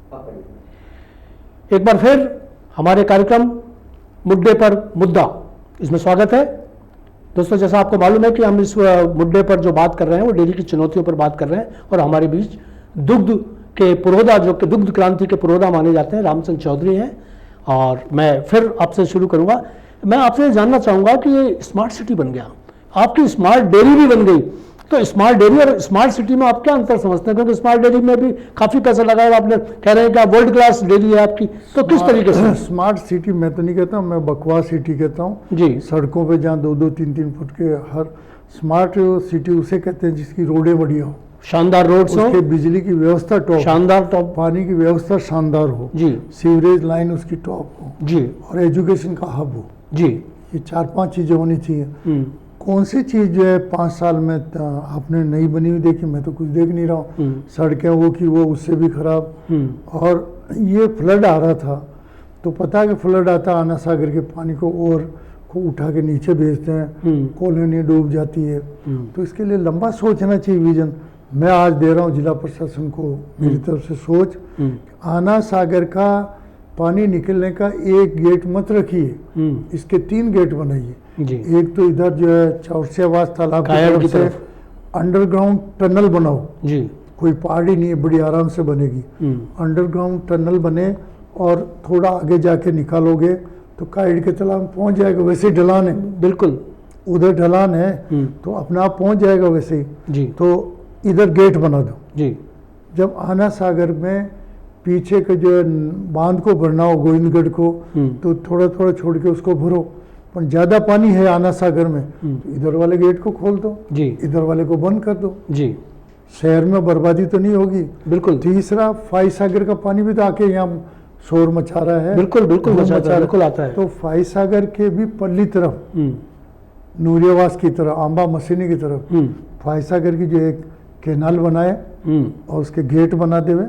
एक बार फिर हमारे कार्यक्रम मुद्दे पर मुद्दा, इसमें स्वागत है। दोस्तों, जैसा आपको मालूम है कि हम इस मुद्दे पर जो बात कर रहे हैं वो डेयरी की चुनौतियों पर बात कर रहे हैं, और हमारे बीच दुग्ध के पुरोधा, जो कि दुग्ध क्रांति के पुरोधा माने जाते हैं, रामचंद्र चौधरी हैं। और मैं फिर आपसे शुरू करूंगा। मैं आपसे जानना चाहूँगा कि ये स्मार्ट सिटी बन गया, आपकी स्मार्ट डेयरी भी बन गई, तो स्मार्ट डेयरी और स्मार्ट सिटी में आप क्या अंतर समझते हैं? क्योंकि स्मार्ट डेयरी में भी काफ़ी पैसा लगाया, आपने कह रहे हैं कि आप वर्ल्ड क्लास डेयरी है आपकी, तो किस तरीके से? स्मार्ट सिटी मैं तो नहीं कहता हूँ, मैं बकवास सिटी कहता हूँ जी। सड़कों पे जहाँ 2-2, 3-3 फुट के हर स्मार्ट सिटी उसे कहते हैं जिसकी रोडें बढ़िया हो, शानदार रोड्स हो, बिजली की व्यवस्था टॉप, शानदार टॉप, पानी की व्यवस्था शानदार हो जी, सीवरेज लाइन उसकी टॉप हो जी, और एजुकेशन का हब हो जी। ये 4-5 चीज़ें होनी चाहिए। कौन सी चीज़ जो है 5 साल में आपने नई बनी हुई देखी? मैं तो कुछ देख नहीं रहा हूँ। सड़कें वो की वो, उससे भी खराब। और ये फ्लड आ रहा था तो पता है कि फ्लड आता आना सागर के पानी को और को उठा के नीचे भेजते हैं, कॉलोनी डूब जाती है। तो इसके लिए लंबा सोचना चाहिए, विजन। मैं आज दे रहा हूँ जिला प्रशासन को मेरी तरफ से सोच, आना सागर का पानी निकलने का एक गेट मत रखिए, इसके 3 गेट बनाइए। एक तो इधर जो है चौरसियावास तालाब की तरफ अंडरग्राउंड टनल बनाओ जी, कोई पहाड़ी नहीं है, बड़ी आराम से बनेगी। अंडरग्राउंड टनल बने और थोड़ा आगे जाके निकालोगे तो काइड के तालाब में पहुंच जाएगा। वैसे ही ढलान है, बिल्कुल उधर ढलान है तो अपना आप पहुंच जाएगा वैसे ही जी। तो इधर गेट बना दो जी। जब आना सागर में पीछे के जो बांध को भरना हो गोविंदगढ़ को, तो थोड़ा थोड़ा छोड़ के उसको भरो। पर ज़्यादा पानी है आना सागर में तो इधर वाले गेट को खोल दो जी, इधर वाले को बंद कर दो जी। शहर में बर्बादी तो नहीं होगी। बिल्कुल। तीसरा, फाई सागर का पानी भी तो आके यहाँ शोर मचा रहा है। बिल्कुल बिल्कुल बिल्कुल आता है। तो फाई सागर के भी पल्ली तरफ, नूरियावास की तरफ, आंबा मसीनी की तरफ फाई सागर की जो एक कैनाल बनाए और उसके गेट बना देवे,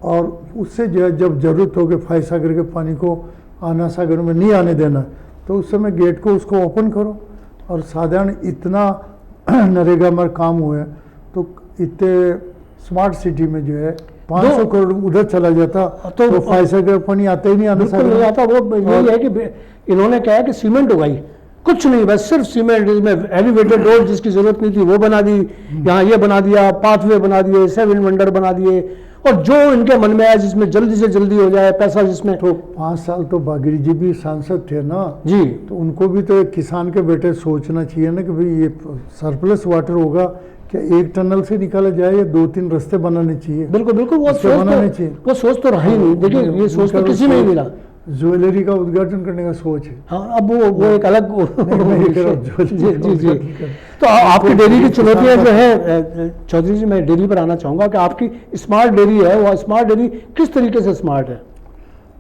और उससे जब जरूरत हो कि फाई सागर के पानी को आना सागर में नहीं आने देना, तो उस समय गेट को उसको ओपन करो। और साधारण इतना नरेगा में काम हुए तो इतने स्मार्ट सिटी में जो है 500 करोड़ उधर चला जाता तो फाई सागर पानी आता ही नहीं, आना सागर नहीं आता। वो यही है कि इन्होंने कहा कि सीमेंट उगाई, कुछ नहीं, बस सिर्फ सीमेंट, इसमें एलिवेटेड रोड जिसकी जरूरत नहीं थी वो बना दी, यहाँ ये बना दिया, पाथवे बना दिए, 7 वंडर बना दिए, और जो इनके मन में आया जिसमें जल्दी से जल्दी हो जाए पैसा, जिसमें तो 5 साल तो बागिरी जी भी सांसद थे ना जी, तो उनको भी तो एक किसान के बेटे सोचना चाहिए ना कि भाई ये सरप्लस वाटर होगा क्या एक टनल से निकाला जाए या 2-3 रास्ते बनाने चाहिए। बिल्कुल बिल्कुल, वो सोच बनाने चाहिए। वो सोच तो रहा ही नहीं। देखिए ये सोच तो किसी में नहीं मिला। ज्वेलरी का उद्घाटन करने का सोच है। हाँ, अब वो एक अलग जी जी। तो आपकी डेयरी की चुनौतियाँ जो है, चौधरी जी मैं डेयरी पर आना चाहूँगा कि आपकी स्मार्ट डेयरी है, वो स्मार्ट डेयरी किस तरीके से स्मार्ट है?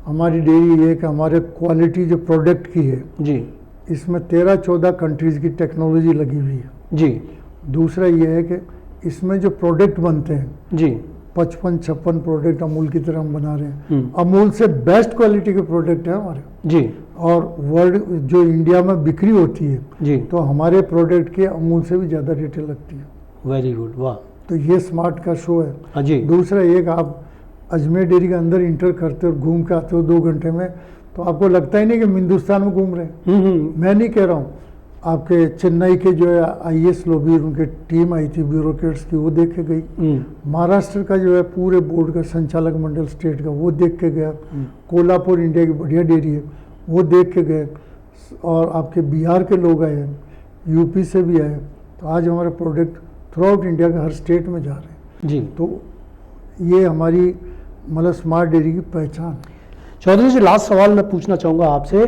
हमारी डेयरी ये कि हमारे क्वालिटी जो प्रोडक्ट की है जी, इसमें 13-14 कंट्रीज की टेक्नोलॉजी लगी हुई है जी। दूसरा ये है कि इसमें जो प्रोडक्ट बनते हैं जी, 55-56 प्रोडक्ट अमूल की तरह हम बना रहे हैं। अमूल से बेस्ट क्वालिटी के प्रोडक्ट है हमारे जी, और वर्ल्ड जो इंडिया में बिक्री होती है जी, तो हमारे प्रोडक्ट के अमूल से भी ज़्यादा रेटें लगती है। वेरी गुड, वाह। तो ये स्मार्ट का शो है। हाँ जी। दूसरा ये कि आप अजमेर डेयरी के अंदर इंटर करते हो, घूम के आते हो 2 घंटे में, तो आपको लगता ही नहीं कि हम हिंदुस्तान में घूम रहे हैं। मैं नहीं कह रहा हूँ, आपके चेन्नई के जो है IAS लोबी उनके टीम आई थी ब्यूरोक्रेट्स की, वो देख के गई। महाराष्ट्र का जो है पूरे बोर्ड का संचालक मंडल स्टेट का, वो देख के गया। कोल्हापुर इंडिया की बढ़िया डेयरी है, वो देख के गए। और आपके बिहार के लोग आए हैं, यूपी से भी आए। तो आज हमारे प्रोडक्ट थ्रू आउट इंडिया के हर स्टेट में जा रहे हैं जी। तो ये हमारी मतलब स्मार्ट डेयरी की पहचान। चौधरी जी, लास्ट सवाल मैं पूछना चाहूँगा आपसे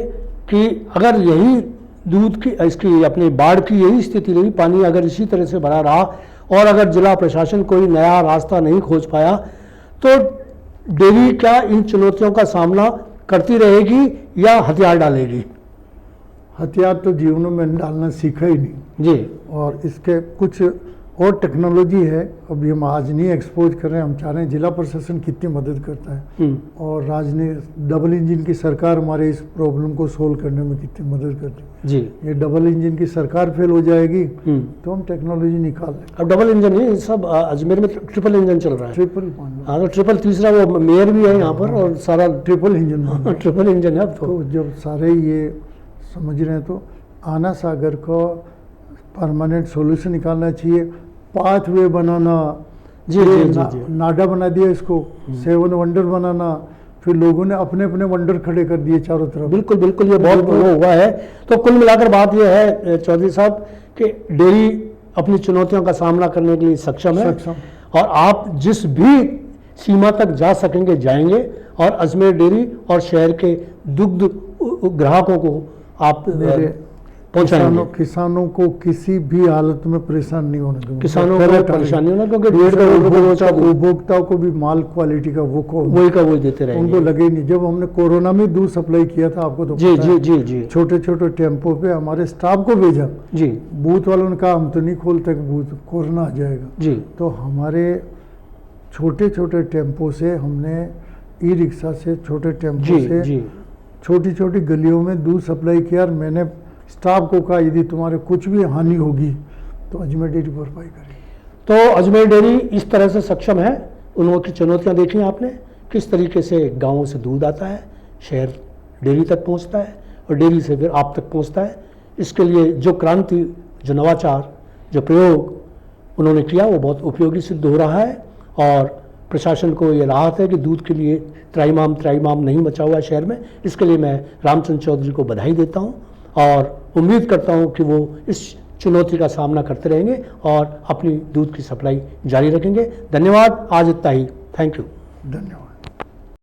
कि अगर यही दूध की इसकी अपनी बाढ़ की यही स्थिति रही, पानी अगर इसी तरह से भरा रहा और अगर जिला प्रशासन कोई नया रास्ता नहीं खोज पाया, तो डेयरी क्या इन चुनौतियों का सामना करती रहेगी या हथियार डालेगी? हथियार तो जीवन में डालना सीखा ही नहीं जी, और इसके कुछ और टेक्नोलॉजी है, अभी हम आज नहीं एक्सपोज कर रहे हैं, हम चाह रहे हैं जिला प्रशासन कितनी मदद करता है और डबल इंजन की सरकार हमारे इस प्रॉब्लम को सोल्व करने में कितनी मदद करती है जी। ये डबल इंजन की सरकार फेल हो जाएगी तो हम टेक्नोलॉजी निकाल लेंगे। अब डबल इंजन नहीं, सब अजमेर में ट्रिपल इंजन चल रहा है। ट्रिपल, हाँ तो ट्रिपल, तीसरा वो मेयर भी है यहाँ पर और सारा ट्रिपल इंजन ट्रिपल इंजन है अब तो जब सारे ये समझ रहे हैं तो आना सागर को परमानेंट सॉल्यूशन निकालना चाहिए। पाथवे बनाना, जी जी जी, नाडा बना दिया इसको, 7 वंडर बनाना, फिर लोगों ने अपने अपने वंडर खड़े कर दिए चारों तरफ। बिल्कुल बिल्कुल, ये बहुत वो हुआ है। तो कुल मिलाकर बात ये है चौधरी साहब कि डेयरी अपनी चुनौतियों का सामना करने के लिए सक्षम है और आप जिस भी सीमा तक जा सकेंगे जाएंगे और अजमेर डेयरी और शहर के दुग्ध ग्राहकों को आप किसानों को किसी भी हालत में परेशान नहीं होने दूंगा। किसानों को परेशान नहीं होना, क्योंकि उपभोक्ताओं को भी माल क्वालिटी का वही देते रहेंगे, उनको लगे नहीं। जब हमने कोरोना में दूध सप्लाई किया था आपको तो जी जी जी जी, छोटे छोटे टेम्पो पे हमारे स्टाफ को भेजा जी, बूथ वालों ने कहा हम तो नहीं खोलते बूथ, कोरोना आ जाएगा जी। तो हमारे छोटे छोटे टेम्पो से हमने ई रिक्शा से छोटे टेम्पो से छोटी छोटी गलियों में दूध सप्लाई किया और मैंने स्टाफ को कहा यदि तुम्हारे कुछ भी हानि होगी तो अजमेर डेयरी भरपाई करेगी। तो अजमेर डेयरी इस तरह से सक्षम है। उनकी चुनौतियां देखी आपने, किस तरीके से गांवों से दूध आता है, शहर डेयरी तक पहुंचता है और डेयरी से फिर आप तक पहुंचता है। इसके लिए जो क्रांति, जो नवाचार, जो प्रयोग उन्होंने किया वो बहुत उपयोगी सिद्ध हो रहा है और प्रशासन को ये राहत है कि दूध के लिए त्राईमाम नहीं मचा हुआ है शहर में। इसके लिए मैं रामचंद्र चौधरी को बधाई देता हूँ और उम्मीद करता हूं कि वो इस चुनौती का सामना करते रहेंगे और अपनी दूध की सप्लाई जारी रखेंगे। धन्यवाद, आज इतना ही। Thank you. धन्यवाद।